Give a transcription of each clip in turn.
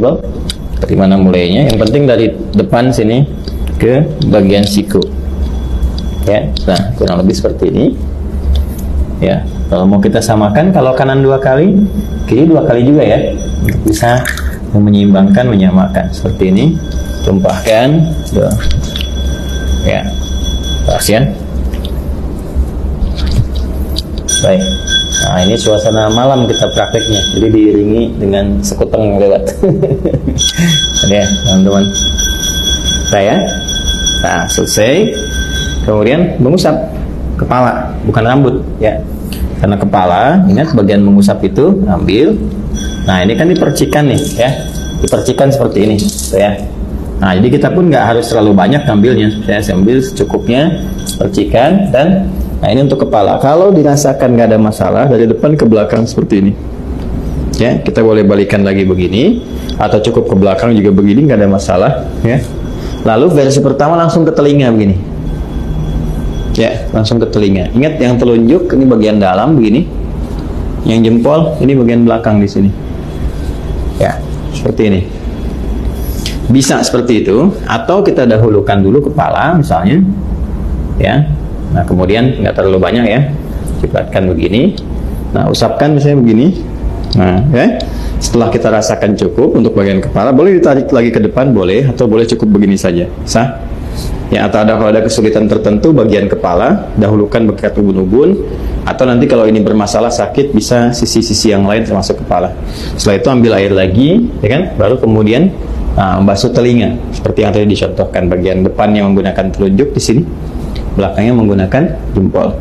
fleksibel. Dari mana mulainya? Yang penting dari depan sini ke bagian siku. Ya, nah kurang lebih seperti ini. Ya, kalau mau kita samakan, kalau kanan 2 kali, kiri 2 kali juga ya. Bisa menyeimbangkan, menyamakan seperti ini. Tumpahkan, ya, pasien. Baik. Nah, ini suasana malam kita prakteknya, jadi diiringi dengan sekuteng lewat. Ya, teman-teman. Saya, nah selesai. Kemudian mengusap kepala, bukan rambut, ya. Karena kepala, ingat bagian mengusap itu ambil. Nah, ini kan dipercikan nih, ya. Dipercikan seperti ini, ya. Nah, jadi kita pun nggak harus terlalu banyak ngambilnya. Saya ambil secukupnya, percikan, dan nah ini untuk kepala. Kalau dirasakan nggak ada masalah, dari depan ke belakang seperti ini. Ya, kita boleh balikan lagi begini, atau cukup ke belakang juga begini, nggak ada masalah. Ya. Lalu versi pertama langsung ke telinga begini. Ya, langsung ke telinga. Ingat yang telunjuk ini bagian dalam begini. Yang jempol ini bagian belakang di sini. Ya, seperti ini. Bisa seperti itu, atau kita dahulukan dulu kepala misalnya. Ya. Nah, kemudian nggak terlalu banyak ya. Cipratkan begini. Nah, usapkan misalnya begini. Nah, ya. Setelah kita rasakan cukup untuk bagian kepala, boleh ditarik lagi ke depan, boleh, atau boleh cukup begini saja. Sah? Ya, atau kalau ada kesulitan tertentu bagian kepala, dahulukan bekas ubun-ubun, atau nanti kalau ini bermasalah sakit bisa sisi-sisi yang lain termasuk kepala. Setelah itu ambil air lagi, ya kan? Baru kemudian membasuh telinga seperti yang tadi dicontohkan, bagian depannya menggunakan telunjuk di sini, belakangnya menggunakan jempol.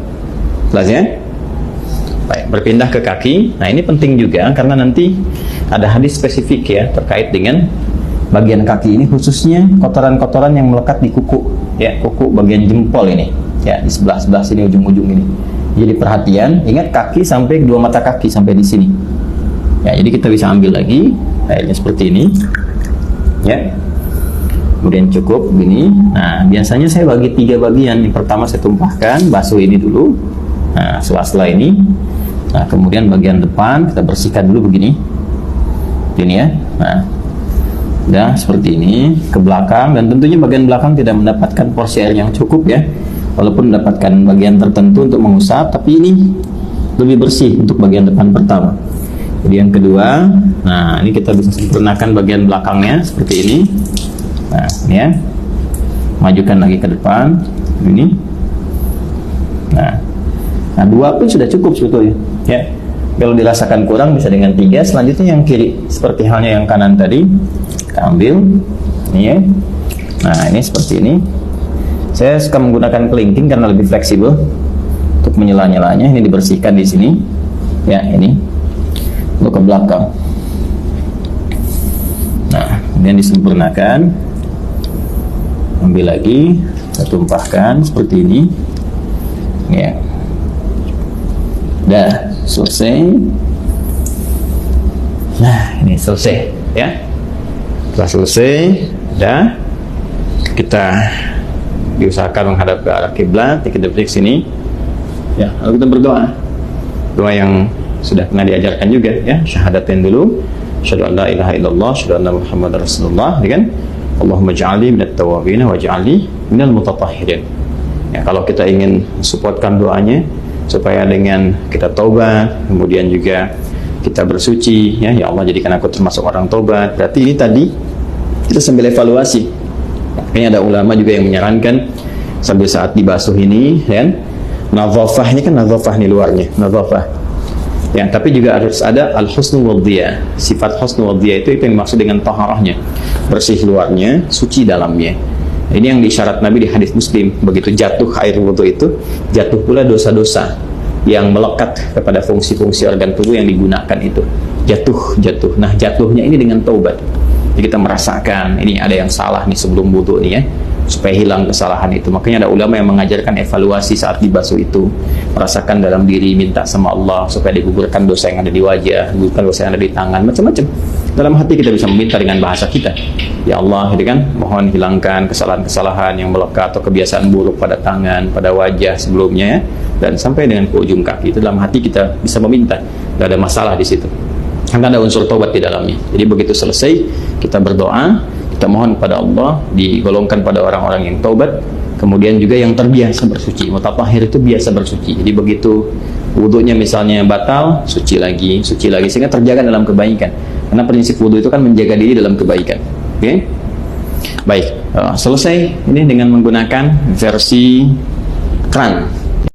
Jelas ya? Baik, berpindah ke kaki. Nah, ini penting juga karena nanti ada hadis spesifik ya terkait dengan bagian kaki ini, khususnya kotoran-kotoran yang melekat di kuku, ya, kuku bagian jempol ini, ya, di sebelah-sebelah sini, ujung-ujung ini. Jadi perhatian, ingat kaki sampai 2 mata kaki sampai di sini. Ya, jadi kita bisa ambil lagi airnya seperti ini. Ya. Kemudian cukup begini. Nah, biasanya saya bagi 3 bagian. Yang pertama saya tumpahkan, basuh ini dulu. Nah, sela-sela ini. Nah, kemudian bagian depan kita bersihkan dulu begini. Ini ya. Nah, udah seperti ini ke belakang, dan tentunya bagian belakang tidak mendapatkan porsi air yang cukup ya. Walaupun mendapatkan bagian tertentu untuk mengusap, tapi ini lebih bersih untuk bagian depan pertama. Jadi yang kedua, nah ini kita bisa sempurnakan bagian belakangnya seperti ini. Nah, ini ya. Majukan lagi ke depan ini. Nah, 2 pun sudah cukup sebetulnya ya. Kalau dirasakan kurang bisa dengan 3. Selanjutnya yang kiri seperti halnya yang kanan tadi. Kita ambil ini ya. Nah, ini seperti ini. Saya suka menggunakan kelingking karena lebih fleksibel untuk menyela-nyelanya. Ini dibersihkan di sini. Ya, ini untuk ke belakang. Nah, kemudian disempurnakan. Ambil lagi, kita tumpahkan seperti ini. Ya. Dah selesai. Nah, ini selesai ya. Setelah selesai, dah kita diusahakan menghadap ke arah kiblat, kita berdiri sini. Ya, lalu kita berdoa. Doa yang sudah pernah diajarkan juga ya, syahadatin dulu. Asyhadu an la ilaha illallah, asyhadu anna Muhammadar Rasulullah, ya kan? Allahumma ja'alni minat tawwabin wa ja'alni minal mutatahhirin. Ya, kalau kita ingin supportkan doanya supaya dengan kita taubat, kemudian juga kita bersuci ya, ya Allah jadikan aku termasuk orang taubat. Berarti ini tadi kita sambil evaluasi. Ini ada ulama juga yang menyarankan sambil saat dibasuh ini ya, nadhafahnya kan nadhafah nih luarnya, nadhafah. Ya, tapi juga harus ada al-husnu wadhiyah. Sifat husnu wadhiyah itu yang dimaksud dengan taharahnya. Bersih luarnya, suci dalamnya. Ini yang disyarat Nabi di hadis Muslim. Begitu jatuh air wudhu itu, jatuh pula dosa-dosa yang melekat kepada fungsi-fungsi organ tubuh yang digunakan itu. Jatuh. Nah, jatuhnya ini dengan taubat. Jadi kita merasakan ini ada yang salah nih sebelum wudhu nih ya, supaya hilang kesalahan itu. Makanya ada ulama yang mengajarkan evaluasi saat dibasuh itu, merasakan dalam diri, minta sama Allah supaya digugurkan dosa yang ada di wajah, digugurkan dosa yang ada di tangan, macam-macam. Dalam hati kita bisa meminta dengan bahasa kita, ya Allah, gitu kan, mohon hilangkan kesalahan-kesalahan yang melekat atau kebiasaan buruk pada tangan, pada wajah sebelumnya ya, dan sampai dengan ke ujung kaki. Itu dalam hati kita bisa meminta, tidak ada masalah di situ. Karena ada unsur taubat di dalamnya. Jadi begitu selesai, kita berdoa, kita mohon kepada Allah, digolongkan pada orang-orang yang taubat, kemudian juga yang terbiasa bersuci. Mutatahhir itu biasa bersuci. Jadi begitu wudunya misalnya batal, suci lagi, sehingga terjaga dalam kebaikan. Karena prinsip wudu itu kan menjaga diri dalam kebaikan. Oke? Baik, selesai ini dengan menggunakan versi keran.